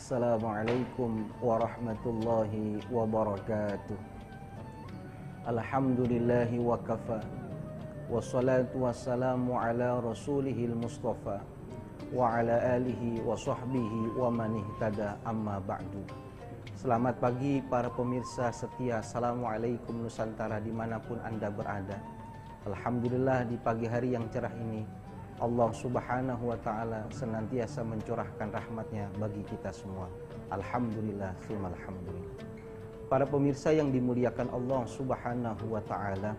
Assalamualaikum warahmatullahi wabarakatuh. Alhamdulillahi wa kafa. Wassalatu wassalamu ala rasulihil mustafa wa ala alihi wa sahbihi wa man ihtada amma ba'du. Selamat pagi para pemirsa setia. Assalamualaikum Nusantara dimanapun Anda berada. Alhamdulillah di pagi hari yang cerah ini Allah subhanahu wa ta'ala senantiasa mencurahkan rahmatnya bagi kita semua. Alhamdulillah, summa alhamdulillah. Para pemirsa yang dimuliakan Allah subhanahu wa ta'ala,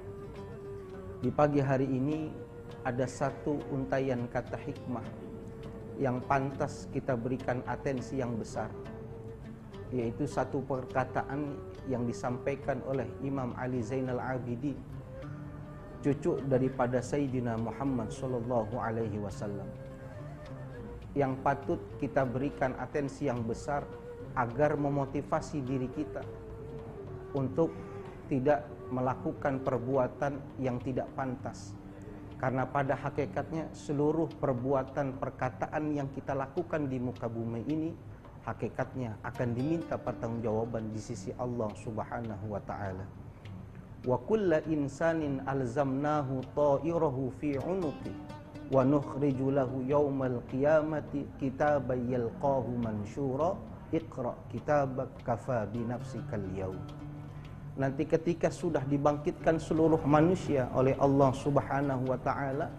di pagi hari ini ada satu untayan kata hikmah yang pantas kita berikan atensi yang besar, yaitu satu perkataan yang disampaikan oleh Imam Ali Zainal Abidin, cucu daripada Sayyidina Muhammad sallallahu alaihi wasallam, yang patut kita berikan atensi yang besar agar memotivasi diri kita untuk tidak melakukan perbuatan yang tidak pantas. Karena pada hakikatnya seluruh perbuatan perkataan yang kita lakukan di muka bumi ini hakikatnya akan diminta pertanggungjawaban di sisi Allah subhanahu wa ta'ala. Wa kulla insanin alzamnahu ta'irahu fi 'unuqi wa nukhriju lahu yaumal qiyamati kitaban yalqahu mansyura iqra kitabak kafa bi nafsikal yaum. Nanti ketika sudah dibangkitkan seluruh manusia oleh Allah subhanahu wa ta'ala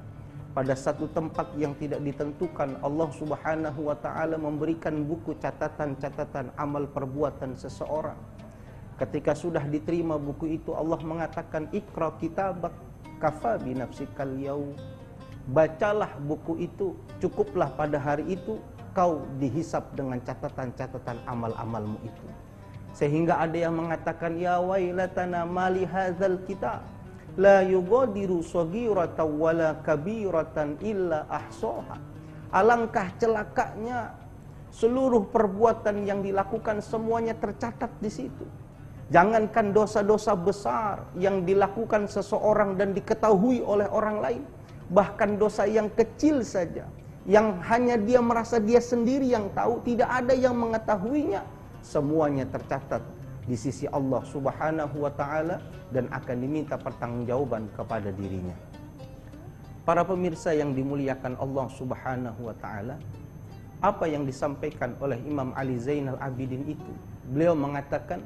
pada satu tempat yang tidak ditentukan, Allah subhanahu wa ta'ala memberikan buku catatan-catatan amal perbuatan seseorang. Ketika sudah diterima buku itu, Allah mengatakan ikra kitabak kafa bi nafsikal yaum. Bacalah buku itu, cukuplah pada hari itu kau dihisap dengan catatan-catatan amal-amalmu itu. Sehingga ada yang mengatakan ya wailatana mali hadzal kitab la yughadiru shaghiratan wala kabiratan illa ahsaha. Alangkah celakanya, seluruh perbuatan yang dilakukan semuanya tercatat di situ. Jangankan dosa-dosa besar yang dilakukan seseorang dan diketahui oleh orang lain, bahkan dosa yang kecil saja, yang hanya dia merasa dia sendiri yang tahu, tidak ada yang mengetahuinya, semuanya tercatat di sisi Allah subhanahu wa ta'ala dan akan diminta pertanggungjawaban kepada dirinya. Para pemirsa yang dimuliakan Allah subhanahu wa ta'ala, apa yang disampaikan oleh Imam Ali Zainal Abidin itu? Beliau mengatakan,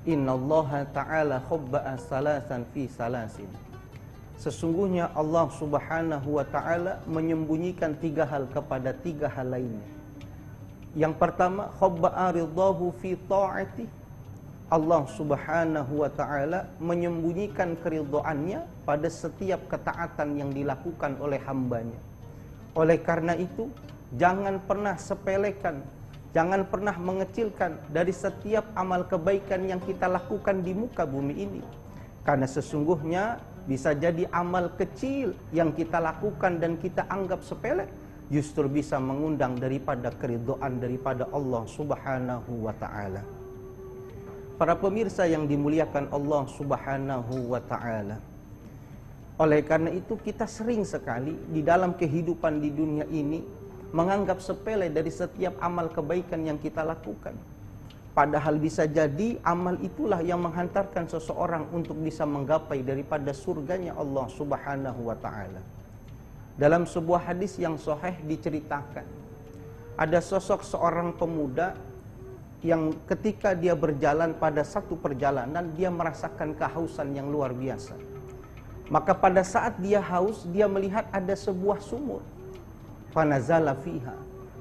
innallaha ta'ala khobba'a salasan fi salasin. Sesungguhnya Allah subhanahu wa ta'ala menyembunyikan tiga hal kepada tiga hal lainnya. Yang pertama, khobba'a ridhahu fi ta'ati. Allah subhanahu wa ta'ala menyembunyikan keridhaannya pada setiap ketaatan yang dilakukan oleh hambanya. Oleh karena itu, jangan pernah sepelekan, jangan pernah mengecilkan dari setiap amal kebaikan yang kita lakukan di muka bumi ini. Karena sesungguhnya bisa jadi amal kecil yang kita lakukan dan kita anggap sepele, justru bisa mengundang daripada keridhaan daripada Allah subhanahu wa ta'ala. Para pemirsa yang dimuliakan Allah subhanahu wa ta'ala, oleh karena itu kita sering sekali di dalam kehidupan di dunia ini menganggap sepele dari setiap amal kebaikan yang kita lakukan. Padahal bisa jadi amal itulah yang menghantarkan seseorang untuk bisa menggapai daripada surganya Allah subhanahu wa ta'ala. Dalam sebuah hadis yang sahih diceritakan, ada sosok seorang pemuda yang ketika dia berjalan pada satu perjalanan, dia merasakan kehausan yang luar biasa. Maka pada saat dia haus, dia melihat ada sebuah sumur. Fanazala fiha.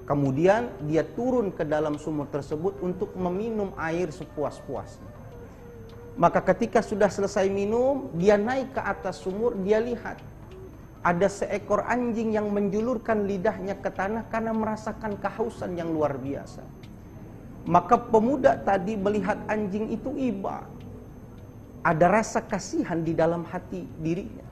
Kemudian dia turun ke dalam sumur tersebut untuk meminum air sepuas-puasnya. Maka ketika sudah selesai minum, dia naik ke atas sumur, dia lihat ada seekor anjing yang menjulurkan lidahnya ke tanah karena merasakan kehausan yang luar biasa. Maka pemuda tadi melihat anjing itu iba. Ada rasa kasihan di dalam hati dirinya,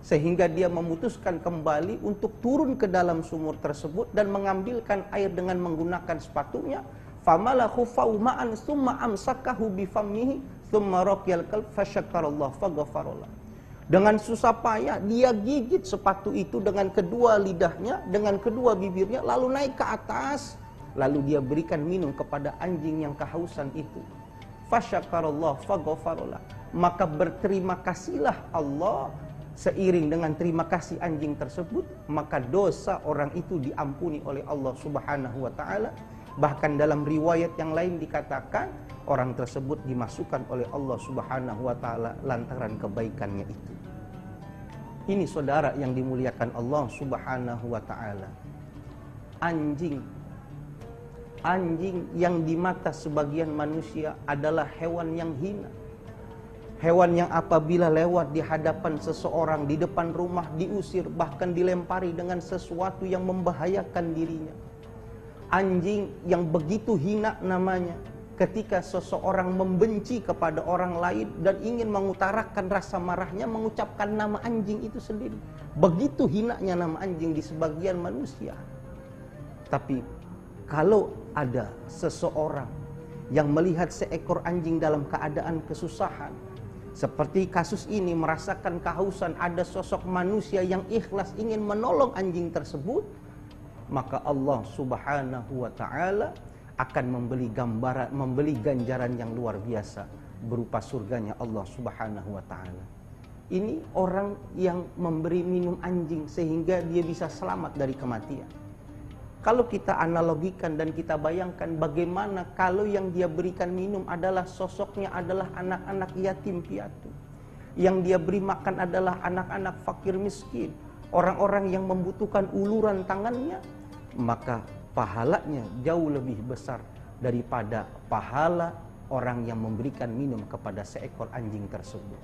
sehingga dia memutuskan kembali untuk turun ke dalam sumur tersebut dan mengambilkan air dengan menggunakan sepatunya. Famalahu fauma'an summa amsakahu bifammihi summa raqyal qalb fasyakarallah faghfarallah. Dengan susah payah dia gigit sepatu itu dengan kedua lidahnya, dengan kedua bibirnya, lalu naik ke atas, lalu dia berikan minum kepada anjing yang kehausan itu. Fasyakarallah faghfarolah, maka berterima kasihlah Allah. Seiring dengan terima kasih anjing tersebut, maka dosa orang itu diampuni oleh Allah Subhanahu wa taala. Bahkan dalam riwayat yang lain dikatakan orang tersebut dimasukkan oleh Allah Subhanahu wa taala lantaran kebaikannya itu. Ini saudara yang dimuliakan Allah Subhanahu wa taala. Anjing yang di mata sebagian manusia adalah hewan yang hina. Hewan yang apabila lewat di hadapan seseorang di depan rumah diusir, bahkan dilempari dengan sesuatu yang membahayakan dirinya. Anjing yang begitu hina namanya ketika seseorang membenci kepada orang lain dan ingin mengutarakan rasa marahnya, mengucapkan nama anjing itu sendiri. Begitu hinanya nama anjing di sebagian manusia. Tapi kalau ada seseorang yang melihat seekor anjing dalam keadaan kesusahan, seperti kasus ini, merasakan kehausan, ada sosok manusia yang ikhlas ingin menolong anjing tersebut, maka Allah Subhanahu wa taala akan membeli ganjaran yang luar biasa berupa surganya Allah Subhanahu wa taala. Ini orang yang memberi minum anjing sehingga dia bisa selamat dari kematian. Kalau kita analogikan dan kita bayangkan bagaimana kalau yang dia berikan minum adalah sosoknya adalah anak-anak yatim piatu. Yang dia beri makan adalah anak-anak fakir miskin, orang-orang yang membutuhkan uluran tangannya, maka pahalanya jauh lebih besar daripada pahala orang yang memberikan minum kepada seekor anjing tersebut.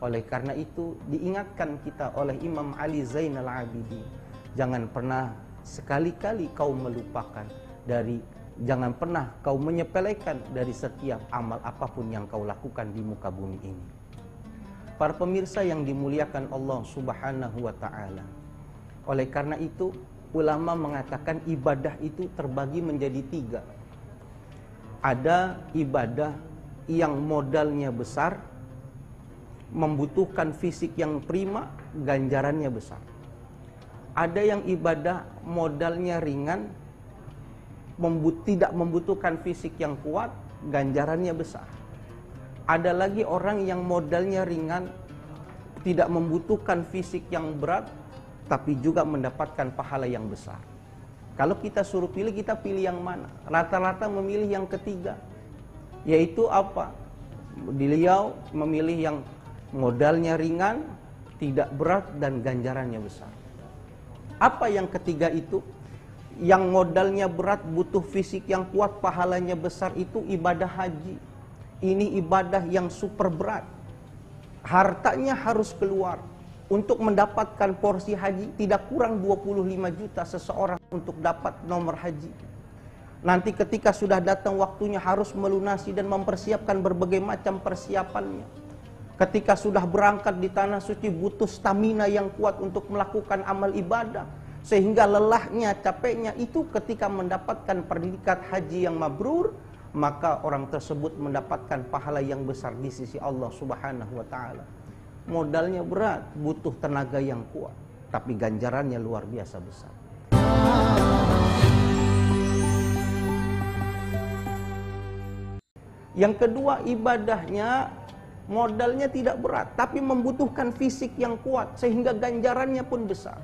Oleh karena itu diingatkan kita oleh Imam Ali Zainal Abidin, jangan pernah sekali-kali kau melupakan jangan pernah kau menyepelekan dari setiap amal apapun yang kau lakukan di muka bumi ini. Para pemirsa yang dimuliakan Allah Subhanahu wa taala. Oleh karena itu, ulama mengatakan ibadah itu terbagi menjadi 3. Ada ibadah yang modalnya besar, membutuhkan fisik yang prima, ganjarannya besar. Ada yang ibadah modalnya ringan, tidak membutuhkan fisik yang kuat, ganjarannya besar. Ada lagi orang yang modalnya ringan, tidak membutuhkan fisik yang berat, tapi juga mendapatkan pahala yang besar. Kalau kita suruh pilih, kita pilih yang mana? Rata-rata memilih yang ketiga, yaitu apa? Beliau memilih yang modalnya ringan, tidak berat, dan ganjarannya besar. Apa yang ketiga itu? Yang modalnya berat, butuh fisik yang kuat, pahalanya besar, itu ibadah haji. Ini ibadah yang super berat. Hartanya harus keluar. Untuk mendapatkan porsi haji tidak kurang 25 juta seseorang untuk dapat nomor haji. Nanti ketika sudah datang waktunya harus melunasi dan mempersiapkan berbagai macam persiapannya. Ketika sudah berangkat di tanah suci butuh stamina yang kuat untuk melakukan amal ibadah. Sehingga lelahnya, capeknya itu ketika mendapatkan predikat haji yang mabrur, maka orang tersebut mendapatkan pahala yang besar di sisi Allah Subhanahu wa taala. Modalnya berat, butuh tenaga yang kuat, tapi ganjarannya luar biasa besar. Yang kedua, ibadahnya modalnya tidak berat, tapi membutuhkan fisik yang kuat, sehingga ganjarannya pun besar.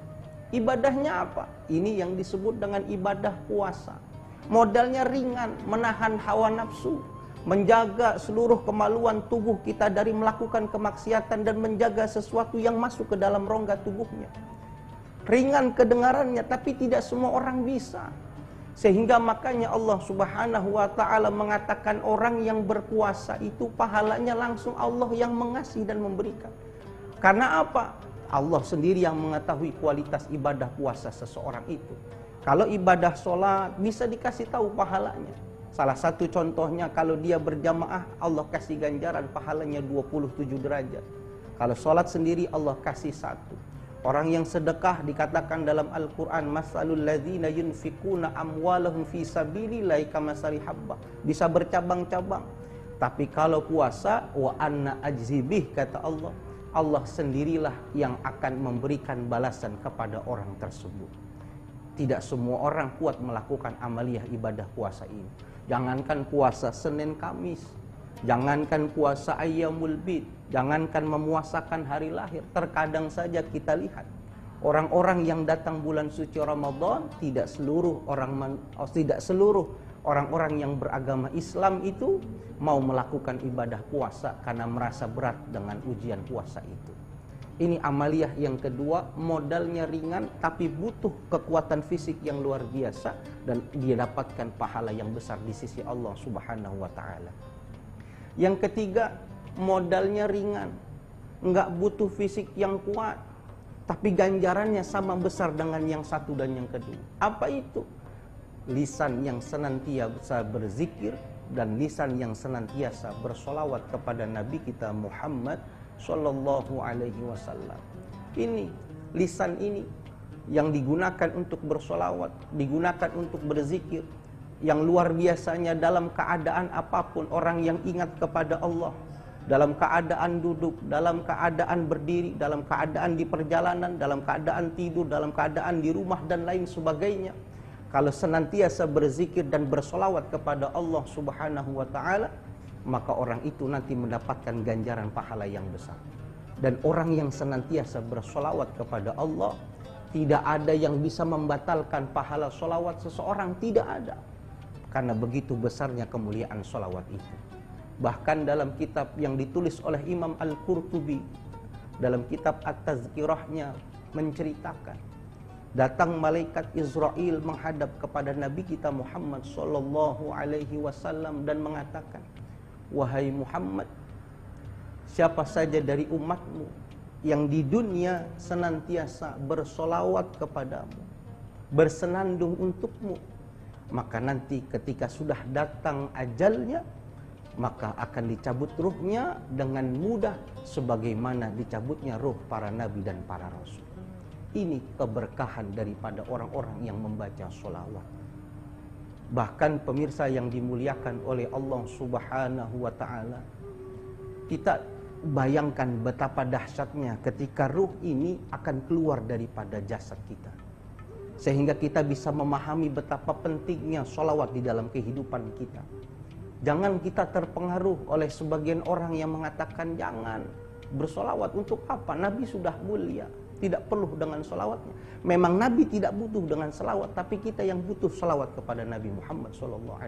Ibadahnya apa? Ini yang disebut dengan ibadah puasa. Modalnya ringan, menahan hawa nafsu, menjaga seluruh kemaluan tubuh kita dari melakukan kemaksiatan dan menjaga sesuatu yang masuk ke dalam rongga tubuhnya. Ringan kedengarannya, tapi tidak semua orang bisa. Sehingga makanya Allah Subhanahu wa taala mengatakan orang yang berpuasa itu pahalanya langsung Allah yang mengasih dan memberikan. Karena apa? Allah sendiri yang mengetahui kualitas ibadah puasa seseorang itu. Kalau ibadah sholat bisa dikasih tahu pahalanya. Salah satu contohnya kalau dia berjamaah Allah kasih ganjaran pahalanya 27 derajat. Kalau sholat sendiri Allah kasih 1. Orang yang sedekah dikatakan dalam Al-Quran, masalul ladzina yunfikuna amwalahum fi sabilillahi kamasali habbah, bisa bercabang-cabang. Tapi kalau puasa, wa anna ajzibih, kata Allah, Allah sendirilah yang akan memberikan balasan kepada orang tersebut. Tidak semua orang kuat melakukan amaliyah ibadah puasa ini. Jangankan puasa Senin Kamis, jangankan puasa Ayyamul Bid, jangankan memuasakan hari lahir. Terkadang saja kita lihat orang-orang yang datang bulan suci Ramadan, tidak seluruh orang-orang yang beragama Islam itu mau melakukan ibadah puasa karena merasa berat dengan ujian puasa itu. Ini amaliyah yang kedua, modalnya ringan tapi butuh kekuatan fisik yang luar biasa dan dia dapatkan pahala yang besar di sisi Allah Subhanahu wa taala. Yang ketiga, modalnya ringan, enggak butuh fisik yang kuat, tapi ganjarannya sama besar dengan yang satu dan yang kedua. Apa itu? Lisan yang senantiasa berzikir dan lisan yang senantiasa bersolawat kepada Nabi kita Muhammad Sallallahu Alaihi Wasallam. Ini lisan ini yang digunakan untuk bersolawat, digunakan untuk berzikir, yang luar biasanya dalam keadaan apapun orang yang ingat kepada Allah, dalam keadaan duduk, dalam keadaan berdiri, dalam keadaan di perjalanan, dalam keadaan tidur, dalam keadaan di rumah dan lain sebagainya. Kalau senantiasa berzikir dan bersolawat kepada Allah Subhanahu wa taala, maka orang itu nanti mendapatkan ganjaran pahala yang besar. Dan orang yang senantiasa bersolawat kepada Allah, tidak ada yang bisa membatalkan pahala solawat seseorang, tidak ada. Karena begitu besarnya kemuliaan solawat itu. Bahkan dalam kitab yang ditulis oleh Imam Al-Qurtubi, dalam kitab At-Tazkirahnya menceritakan, datang malaikat Israel menghadap kepada Nabi kita Muhammad Sallallahu Alaihi Wasallam dan mengatakan, wahai Muhammad, siapa saja dari umatmu yang di dunia senantiasa bersolawat kepadamu, bersenandung untukmu, maka nanti ketika sudah datang ajalnya, maka akan dicabut ruhnya dengan mudah sebagaimana dicabutnya ruh para nabi dan para rasul. Ini keberkahan daripada orang-orang yang membaca solawat. Bahkan pemirsa yang dimuliakan oleh Allah Subhanahu wa taala, kita bayangkan betapa dahsyatnya ketika ruh ini akan keluar daripada jasad kita, sehingga kita bisa memahami betapa pentingnya solawat di dalam kehidupan kita. Jangan kita terpengaruh oleh sebagian orang yang mengatakan jangan bersolawat, untuk apa? Nabi sudah mulia, tidak perlu dengan solawatnya. Memang Nabi tidak butuh dengan selawat, tapi kita yang butuh selawat kepada Nabi Muhammad SAW.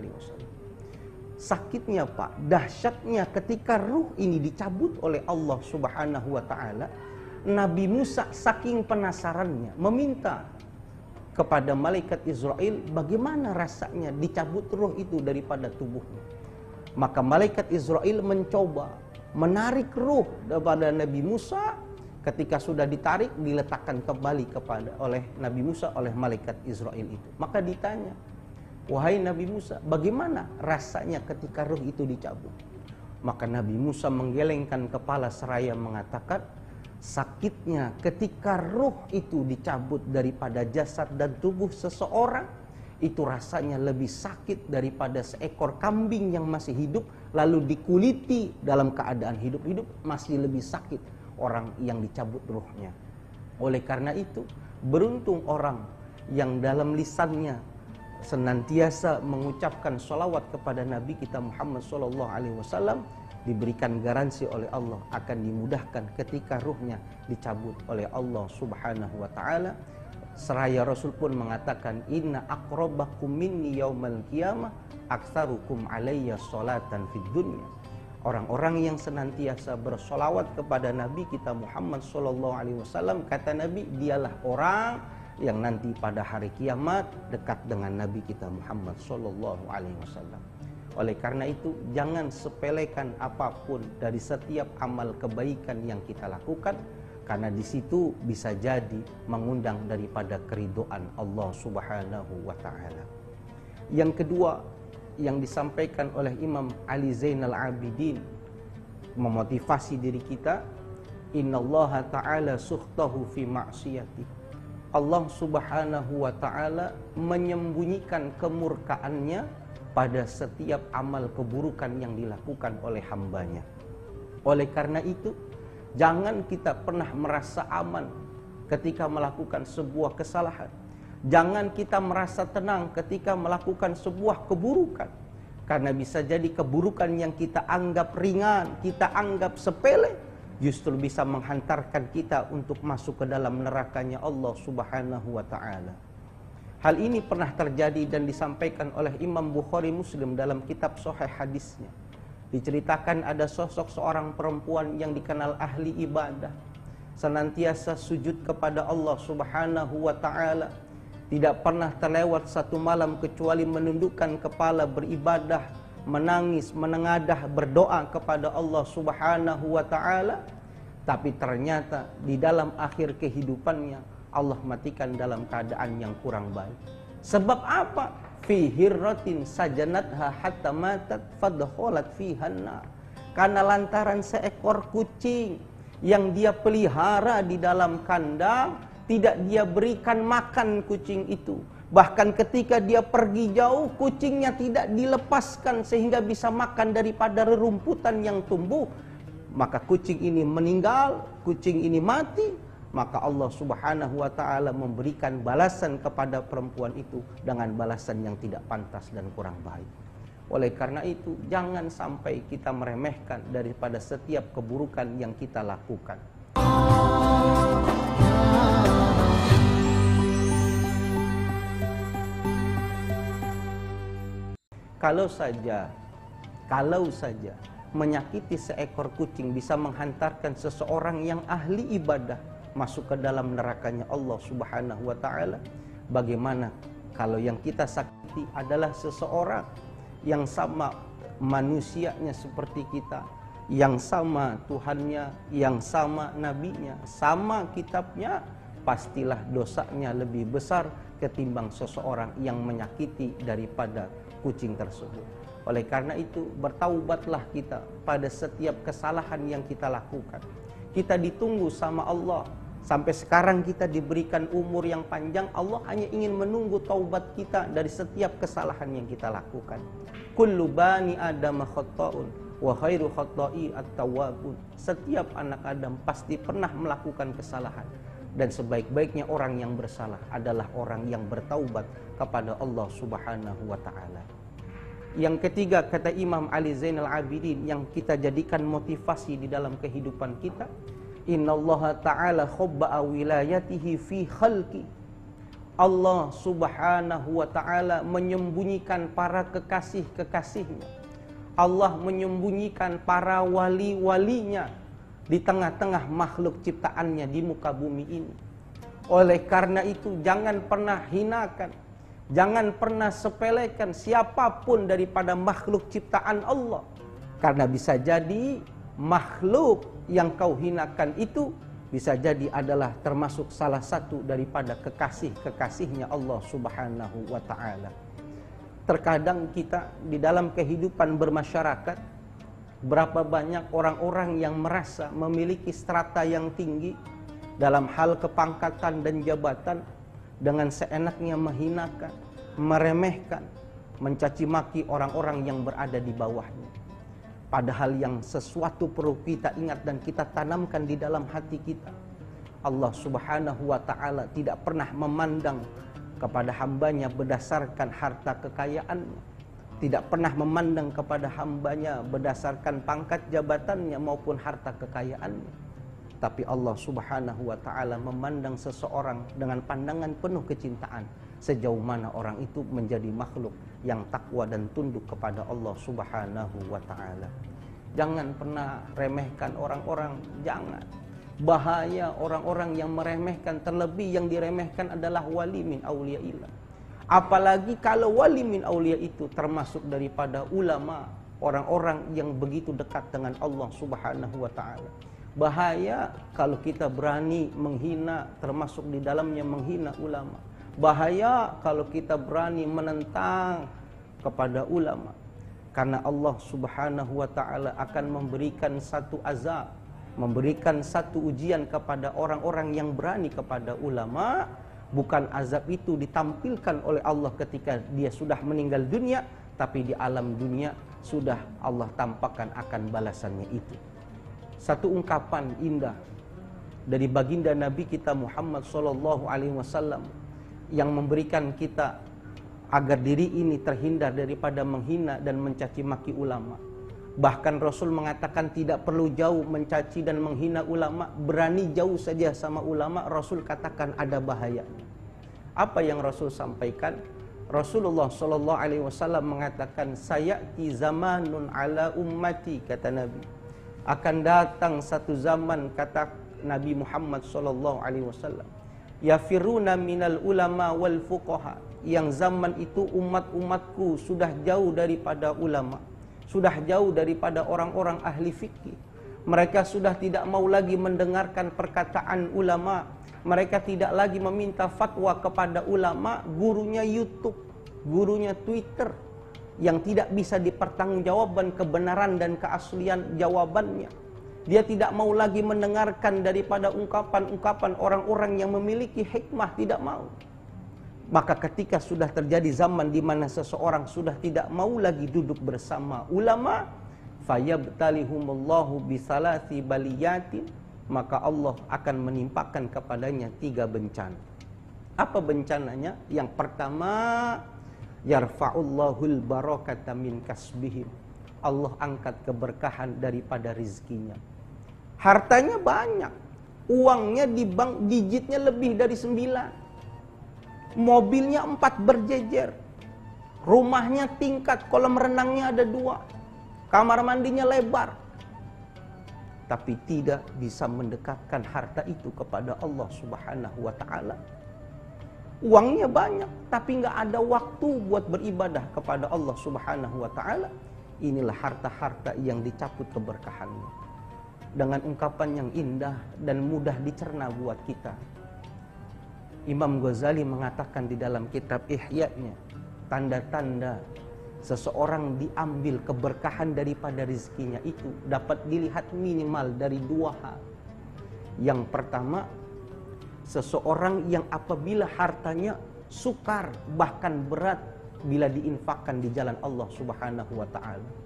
Sakitnya Pak, dahsyatnya ketika ruh ini dicabut oleh Allah Subhanahu wa taala, Nabi Musa saking penasarannya meminta kepada malaikat Israel bagaimana rasanya dicabut ruh itu daripada tubuhnya. Maka malaikat Israel mencoba menarik ruh daripada Nabi Musa. Ketika sudah ditarik, diletakkan kembali oleh Nabi Musa oleh malaikat Israel itu. Maka ditanya, wahai Nabi Musa, bagaimana rasanya ketika ruh itu dicabut? Maka Nabi Musa menggelengkan kepala seraya mengatakan, sakitnya ketika ruh itu dicabut daripada jasad dan tubuh seseorang, itu rasanya lebih sakit daripada seekor kambing yang masih hidup lalu dikuliti dalam keadaan hidup-hidup, masih lebih sakit orang yang dicabut ruhnya. Oleh karena itu, beruntung orang yang dalam lisannya senantiasa mengucapkan sholawat kepada Nabi kita Muhammad SAW, diberikan garansi oleh Allah akan dimudahkan ketika ruhnya dicabut oleh Allah Subhanahu wa taala. Seraya Rasul pun mengatakan, inna aqrabakum minni yaumal qiyamah aktsarukum alayya sholatan fid dunya. Orang-orang yang senantiasa bersolawat kepada Nabi kita Muhammad SAW, kata Nabi, dialah orang yang nanti pada hari kiamat dekat dengan Nabi kita Muhammad SAW. Oleh karena itu, jangan sepelekan apapun dari setiap amal kebaikan yang kita lakukan, karena di situ bisa jadi mengundang daripada keridhaan Allah Subhanahu wa taala. Yang kedua yang disampaikan oleh Imam Ali Zainal Abidin memotivasi diri kita, innallaha ta'ala sukhtahu fi ma'siyati. Allah Subhanahu wa taala menyembunyikan kemurkaannya pada setiap amal keburukan yang dilakukan oleh hambanya. Oleh karena itu, jangan kita pernah merasa aman ketika melakukan sebuah kesalahan. Jangan kita merasa tenang ketika melakukan sebuah keburukan, karena bisa jadi keburukan yang kita anggap ringan, kita anggap sepele, justru bisa menghantarkan kita untuk masuk ke dalam nerakanya Allah Subhanahu wa ta'ala. Hal ini pernah terjadi dan disampaikan oleh Imam Bukhari Muslim dalam kitab Sahih hadisnya. Diceritakan ada sosok seorang perempuan yang dikenal ahli ibadah, senantiasa sujud kepada Allah Subhanahu wa ta'ala, tidak pernah terlewat satu malam kecuali menundukkan kepala beribadah, menangis, menengadah, berdoa kepada Allah Subhanahu wa ta'ala. Tapi ternyata di dalam akhir kehidupannya Allah matikan dalam keadaan yang kurang baik. Sebab apa? Fi hirratin sajanatha hatta matat fadkhalat fiha an-nar. Karena lantaran seekor kucing yang dia pelihara di dalam kandang, tidak dia berikan makan kucing itu. Bahkan ketika dia pergi jauh, kucingnya tidak dilepaskan sehingga bisa makan daripada rerumputan yang tumbuh. Maka kucing ini meninggal, kucing ini mati. Maka Allah Subhanahu wa ta'ala memberikan balasan kepada perempuan itu dengan balasan yang tidak pantas dan kurang baik. Oleh karena itu, jangan sampai kita meremehkan daripada setiap keburukan yang kita lakukan. Kalau saja menyakiti seekor kucing bisa menghantarkan seseorang yang ahli ibadah masuk ke dalam nerakanya Allah Subhanahu wa ta'ala, bagaimana kalau yang kita sakiti adalah seseorang yang sama manusianya seperti kita, yang sama Tuhannya, yang sama nabinya, sama kitabnya, pastilah dosanya lebih besar ketimbang seseorang yang menyakiti daripada kucing tersebut. Oleh karena itu, bertaubatlah kita pada setiap kesalahan yang kita lakukan. Kita ditunggu sama Allah. Sampai sekarang kita diberikan umur yang panjang, Allah hanya ingin menunggu taubat kita dari setiap kesalahan yang kita lakukan. Kullu bani Adam khata'un wa khairu khata'i at-tawwabun. Setiap anak Adam pasti pernah melakukan kesalahan, dan sebaik-baiknya orang yang bersalah adalah orang yang bertaubat kepada Allah Subhanahu wa ta'ala. Yang ketiga, kata Imam Ali Zainal Abidin, yang kita jadikan motivasi di dalam kehidupan kita, innallaha ta'ala khobba'a wilayatihi fi khalqi. Allah Subhanahu wa ta'ala menyembunyikan para kekasih-kekasihnya. Allah menyembunyikan para wali-walinya di tengah-tengah makhluk ciptaannya di muka bumi ini. Oleh karena itu, jangan pernah hinakan, jangan pernah sepelekan siapapun daripada makhluk ciptaan Allah. Karena bisa jadi makhluk yang kau hinakan itu bisa jadi adalah termasuk salah satu daripada kekasih-kekasihnya Allah Subhanahu wa ta'ala. Terkadang kita di dalam kehidupan bermasyarakat, berapa banyak orang-orang yang merasa memiliki strata yang tinggi dalam hal kepangkatan dan jabatan, dengan seenaknya menghinakan, meremehkan, mencaci maki orang-orang yang berada di bawahnya. Padahal yang sesuatu perlu kita ingat dan kita tanamkan di dalam hati kita, Allah Subhanahu wa ta'ala tidak pernah memandang kepada hambanya berdasarkan harta kekayaannya, tidak pernah memandang kepada hambanya berdasarkan pangkat jabatannya maupun harta kekayaannya. Tapi Allah Subhanahu wa ta'ala memandang seseorang dengan pandangan penuh kecintaan, sejauh mana orang itu menjadi makhluk yang takwa dan tunduk kepada Allah Subhanahu wa ta'ala. Jangan pernah remehkan orang-orang, jangan. Bahaya orang-orang yang meremehkan, terlebih yang diremehkan adalah wali min auliyaillah. Apalagi kalau wali min auliya itu termasuk daripada ulama, orang-orang yang begitu dekat dengan Allah Subhanahu wa ta'ala. Bahaya kalau kita berani menghina, termasuk di dalamnya menghina ulama. Bahaya kalau kita berani menentang kepada ulama. Karena Allah Subhanahu wa ta'ala akan memberikan satu azab, memberikan satu ujian kepada orang-orang yang berani kepada ulama. Bukan azab itu ditampilkan oleh Allah ketika dia sudah meninggal dunia, tapi di alam dunia sudah Allah tampakkan akan balasannya itu. Satu ungkapan indah dari baginda Nabi kita Muhammad SAW yang memberikan kita agar diri ini terhindar daripada menghina dan mencaci maki ulama. Bahkan Rasul mengatakan tidak perlu jauh mencaci dan menghina ulama, berani jauh saja sama ulama, Rasul katakan ada bahaya. Apa yang Rasul sampaikan? Rasulullah sallallahu alaihi wasallam mengatakan, sayati zamanun ala ummati, kata Nabi. Akan datang satu zaman, kata Nabi Muhammad sallallahu alaihi wasallam, yafiruna minal ulama wal fuqaha, yang zaman itu umat-umatku sudah jauh daripada ulama, sudah jauh daripada orang-orang ahli fikih. Mereka sudah tidak mau lagi mendengarkan perkataan ulama. Mereka tidak lagi meminta fatwa kepada ulama, gurunya YouTube, gurunya Twitter, yang tidak bisa dipertanggungjawabkan kebenaran dan keaslian jawabannya. Dia tidak mau lagi mendengarkan daripada ungkapan-ungkapan orang-orang yang memiliki hikmah, tidak mau. Maka ketika sudah terjadi zaman di mana seseorang sudah tidak mau lagi duduk bersama ulama, fayabtalihumullahu bisalasi baliyatin, maka Allah akan menimpakan kepadanya 3 bencana. Apa bencananya? Yang pertama, yarfa'ullahul barakata min kasbihim. Allah angkat keberkahan daripada rizkinya. Hartanya banyak, uangnya di bank digitnya lebih dari 9, mobilnya 4 berjejer, rumahnya tingkat, kolam renangnya ada 2, kamar mandinya lebar. Tapi tidak bisa mendekatkan harta itu kepada Allah Subhanahu wa ta'ala. Uangnya banyak, tapi nggak ada waktu buat beribadah kepada Allah Subhanahu wa ta'ala. Inilah harta-harta yang dicabut keberkahannya. Dengan ungkapan yang indah dan mudah dicerna buat kita. Imam Ghazali mengatakan di dalam kitab Ihya-nya, tanda-tanda seseorang diambil keberkahan daripada rizkinya itu dapat dilihat minimal dari 2 hal. Yang pertama, seseorang yang apabila hartanya sukar, bahkan berat bila diinfakkan di jalan Allah Subhanahu wa ta'ala.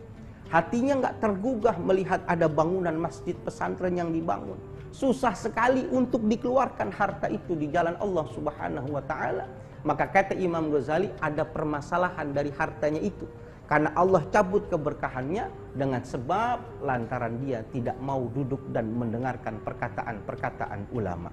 Hatinya nggak tergugah melihat ada bangunan masjid pesantren yang dibangun. Susah sekali untuk dikeluarkan harta itu di jalan Allah Subhanahu wa ta'ala. Maka kata Imam Ghazali, ada permasalahan dari hartanya itu. Karena Allah cabut keberkahannya dengan sebab lantaran dia tidak mau duduk dan mendengarkan perkataan-perkataan ulama.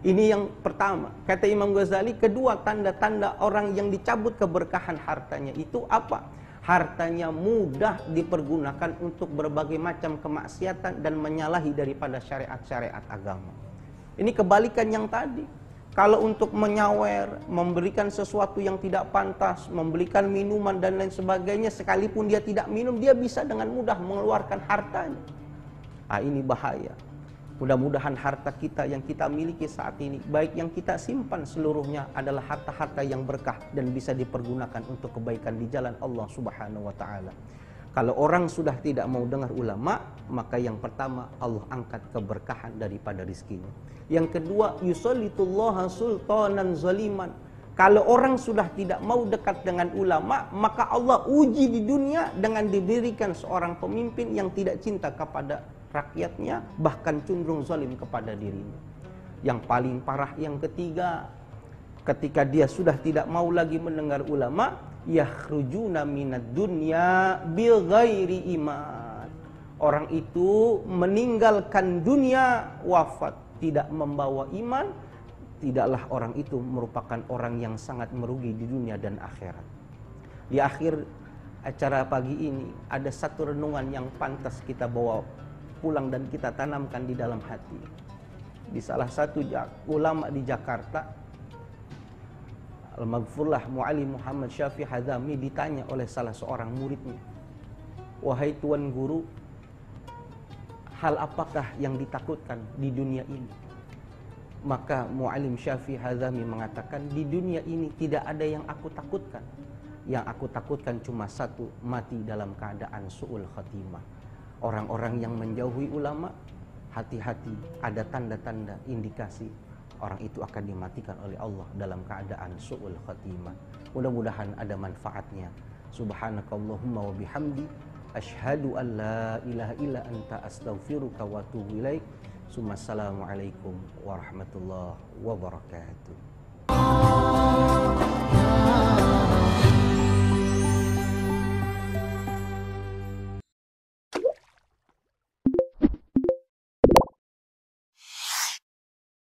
Ini yang pertama. Kata Imam Ghazali, kedua tanda-tanda orang yang dicabut keberkahan hartanya itu apa? Hartanya mudah dipergunakan untuk berbagai macam kemaksiatan dan menyalahi daripada syariat-syariat agama. Ini kebalikan yang tadi. Kalau untuk menyawer, memberikan sesuatu yang tidak pantas, memberikan minuman dan lain sebagainya, sekalipun dia tidak minum, dia bisa dengan mudah mengeluarkan hartanya. Ini bahaya. Mudah-mudahan harta kita yang kita miliki saat ini, baik yang kita simpan seluruhnya adalah harta-harta yang berkah dan bisa dipergunakan untuk kebaikan di jalan Allah Subhanahu wa ta'ala. Kalau orang sudah tidak mau dengar ulama, maka yang pertama Allah angkat keberkahan daripada rizkinya. Yang kedua, yusallitullaha sultanan zaliman. Kalau orang sudah tidak mau dekat dengan ulama, maka Allah uji di dunia dengan didirikan seorang pemimpin yang tidak cinta kepada rakyatnya, bahkan cenderung zalim kepada dirinya. Yang paling parah yang ketiga, ketika dia sudah tidak mau lagi mendengar ulama, yakhrujuna minad dunya bighairi iman. Orang itu meninggalkan dunia, wafat tidak membawa iman. Tidaklah orang itu merupakan orang yang sangat merugi di dunia dan akhirat. Di akhir acara pagi ini ada satu renungan yang pantas kita bawa pulang dan kita tanamkan di dalam hati. Di salah satu ulama di Jakarta, Al-Maghfurlah Mu'allim Muhammad Syafi'i Hadzami ditanya oleh salah seorang muridnya, "Wahai Tuan Guru, hal apakah yang ditakutkan di dunia ini?" Maka Mu'allim Syafi'i Hadzami mengatakan, di dunia ini tidak ada yang aku takutkan. Yang aku takutkan cuma satu, mati dalam keadaan su'ul khatimah. Orang-orang yang menjauhi ulama, hati-hati, ada tanda-tanda indikasi orang itu akan dimatikan oleh Allah dalam keadaan su'ul khatimah. Mudah-mudahan ada manfaatnya. Subhanakallahumma wa bihamdi, asyhadu an la ilaha illa anta astaghfiruka wa atubu ilaik. Assalamualaikum warahmatullahi wabarakatuh.